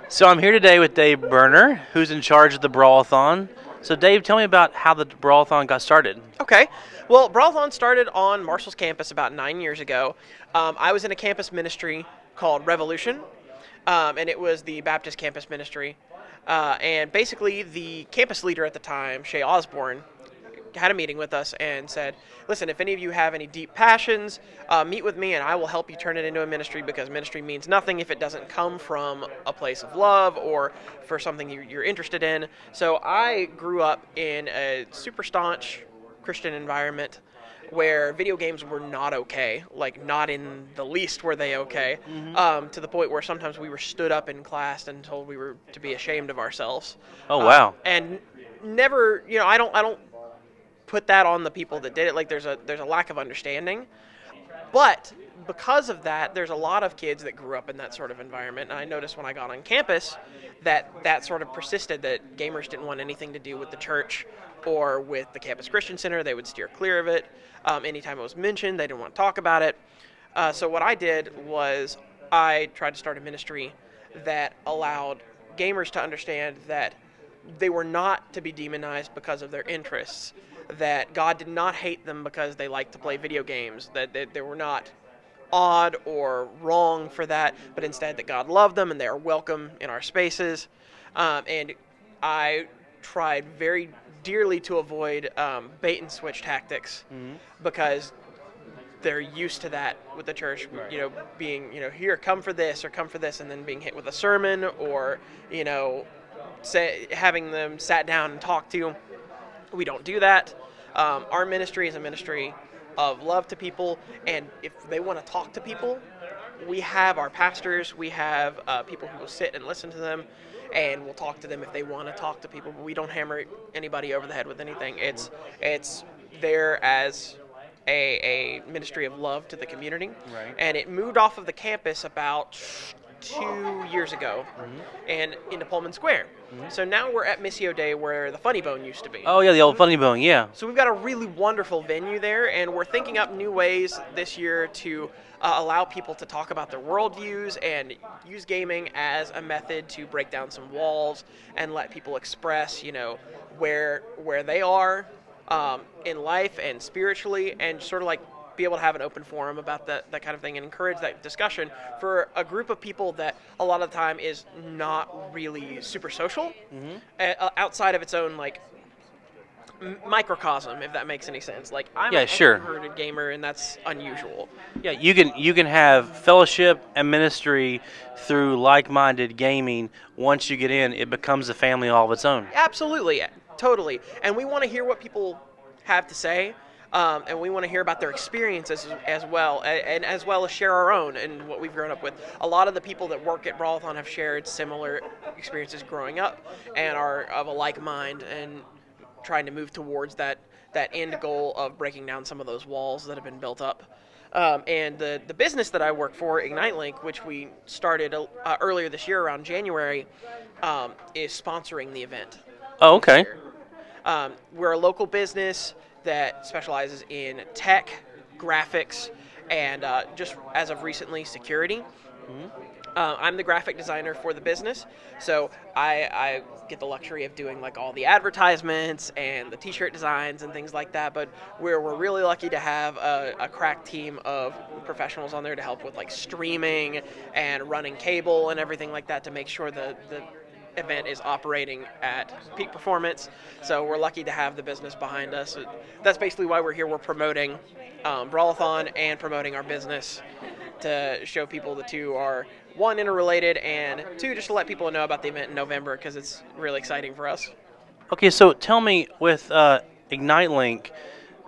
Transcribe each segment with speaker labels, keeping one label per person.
Speaker 1: So I'm here today with Dave Berner, who's in charge of the Brawl-a-thon. So Dave, tell me about how the Brawl-a-thon got started.
Speaker 2: Okay. Well, Brawl-a-thon started on Marshall's campus about 9 years ago. I was in a campus ministry called Revolution, and it was the Baptist campus ministry. And basically, the campus leader at the time, Shay Osborne, had a meeting with us and said, listen, if any of you have any deep passions, meet with me and I will help you turn it into a ministry, because ministry means nothing if it doesn't come from a place of love or for something you're interested in. So I grew up in a super staunch Christian environment where video games were not okay, like not in the least were they okay, to the point where sometimes we were stood up in class and told we were to be ashamed of ourselves.
Speaker 1: Oh, wow.
Speaker 2: And never, I don't put that on the people that did it. Like there's a lack of understanding, but because of that, there's a lot of kids that grew up in that sort of environment. And I noticed when I got on campus that sort of persisted, that gamers didn't want anything to do with the church or with the campus Christian Center. They would steer clear of it. Anytime it was mentioned, they didn't want to talk about it. So what I did was I tried to start a ministry that allowed gamers to understand that they were not to be demonized because of their interests, that God did not hate them because they liked to play video games, that they were not odd or wrong for that, but instead that God loved them and they are welcome in our spaces. And I tried very dearly to avoid bait and switch tactics, because they're used to that with the church, being, here, come for this or come for this, and then being hit with a sermon or, having them sat down and talk to. We don't do that. Our ministry is a ministry of love to people, and if they want to talk to people, we have our pastors, we have people who will sit and listen to them, and we'll talk to them if they want to talk to people, but we don't hammer anybody over the head with anything. It's there as a ministry of love to the community.
Speaker 1: Right.
Speaker 2: And it moved off of the campus about 2 years ago and into Pullman Square. So now we're at Missio Day, where the Funny Bone used to be.
Speaker 1: Oh, yeah, the old Funny Bone, yeah.
Speaker 2: So we've got a really wonderful venue there, and we're thinking up new ways this year to allow people to talk about their worldviews and use gaming as a method to break down some walls and let people express, where they are in life and spiritually, and sort of like be able to have an open forum about that kind of thing and encourage that discussion for a group of people that a lot of the time is not really super social, outside of its own microcosm, if that makes any sense. Like I'm an extroverted gamer, and that's unusual.
Speaker 1: Yeah, you can have fellowship and ministry through like-minded gaming. Once you get in, it becomes a family all of its own.
Speaker 2: Absolutely, totally. And we want to hear what people have to say. And we want to hear about their experiences as well, and as well as share our own and what we've grown up with. A lot of the people that work at Brawl-a-thon have shared similar experiences growing up and are of a like mind and trying to move towards that end goal of breaking down some of those walls that have been built up. And the business that I work for, IgniteLink, which we started earlier this year around January, is sponsoring the event.
Speaker 1: Oh, okay.
Speaker 2: We're a local business that specializes in tech, graphics, and just as of recently, security. I'm the graphic designer for the business, so I get the luxury of doing all the advertisements and the t-shirt designs and things like that, but we're really lucky to have a crack team of professionals on there to help with streaming and running cable and everything like that to make sure the event is operating at peak performance. So we're lucky to have the business behind us. That's basically why we're here. We're promoting Brawl-a-thon and promoting our business to show people the two are, one, interrelated, and two, just to let people know about the event in November, because it's really exciting for us.
Speaker 1: Okay, so tell me, with IgniteLink,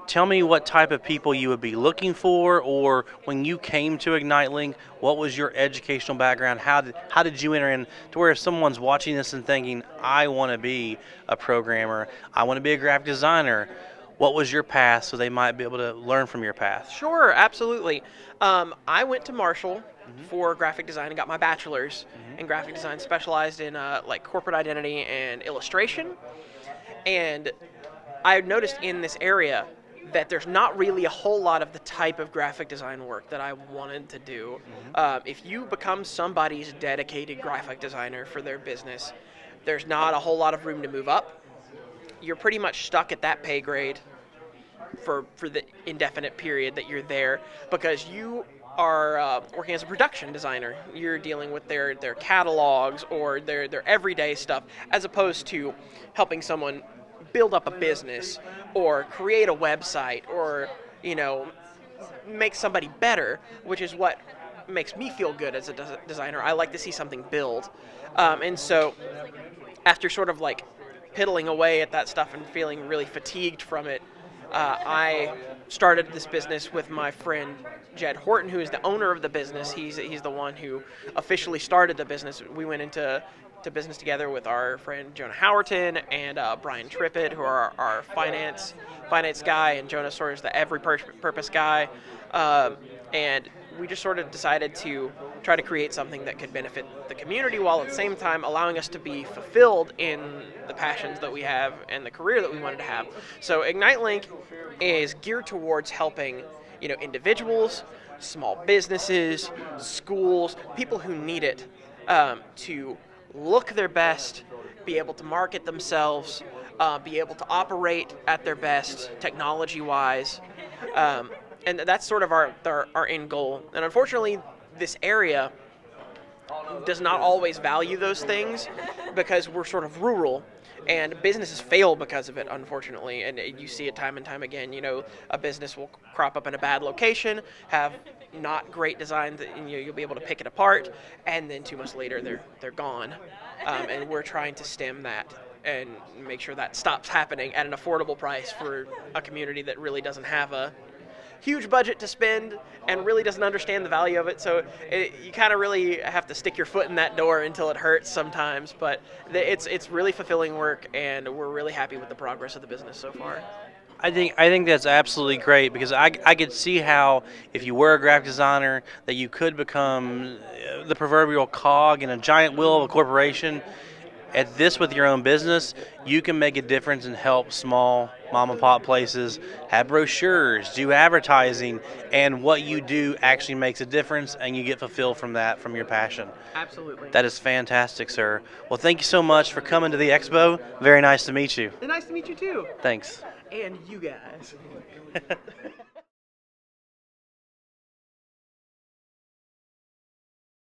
Speaker 1: tell me what type of people you would be looking for, or when you came to IgniteLink, what was your educational background? How did you enter in to where if someone's watching this and thinking, I want to be a programmer, I want to be a graphic designer, what was your path so they might be able to learn from your path?
Speaker 2: Sure, absolutely. I went to Marshall for graphic design and got my bachelor's in graphic design, specialized in corporate identity and illustration. And I noticed in this area that there's not really a whole lot of the type of graphic design work that I wanted to do. If you become somebody's dedicated graphic designer for their business, there's not a whole lot of room to move up. You're pretty much stuck at that pay grade for the indefinite period that you're there, because you are working as a production designer. You're dealing with their catalogs or their everyday stuff, as opposed to helping someone build up a business or create a website or, you know, make somebody better, which is what makes me feel good as a designer. I like to see something build. And so after sort of like piddling away at that stuff and feeling really fatigued from it, I started this business with my friend Jed Horton, who is the owner of the business. He's the one who officially started the business. We went into business together with our friend Jonah Howerton and Brian Trippett, who are our finance guy, and Jonah sort of is the every purpose guy. And we just sort of decided to try to create something that could benefit the community while at the same time allowing us to be fulfilled in the passions that we have and the career that we wanted to have. So IgniteLink is geared towards helping, you know, individuals, small businesses, schools, people who need it, to look their best, be able to market themselves, be able to operate at their best technology-wise. And that's sort of our end goal. And unfortunately, this area does not always value those things because we're sort of rural, and businesses fail because of it, unfortunately. And you see it time and time again. You know, a business will crop up in a bad location, have not great designs, and you'll be able to pick it apart, and then 2 months later they're gone. And we're trying to stem that and make sure that stops happening at an affordable price for a community that really doesn't have a huge budget to spend and really doesn't understand the value of it. So you kind of really have to stick your foot in that door until it hurts sometimes. But it's really fulfilling work, and we're really happy with the progress of the business so far.
Speaker 1: I think that's absolutely great, because I could see how if you were a graphic designer that you could become the proverbial cog in a giant wheel of a corporation. At this, with your own business, you can make a difference and help small mom and pop places have brochures, do advertising, and what you do actually makes a difference, and you get fulfilled from that, from your passion.
Speaker 2: Absolutely.
Speaker 1: That is fantastic, sir. Well, thank you so much for coming to the expo. Very nice to meet you.
Speaker 2: Nice to meet you too.
Speaker 1: Thanks.
Speaker 2: And you guys.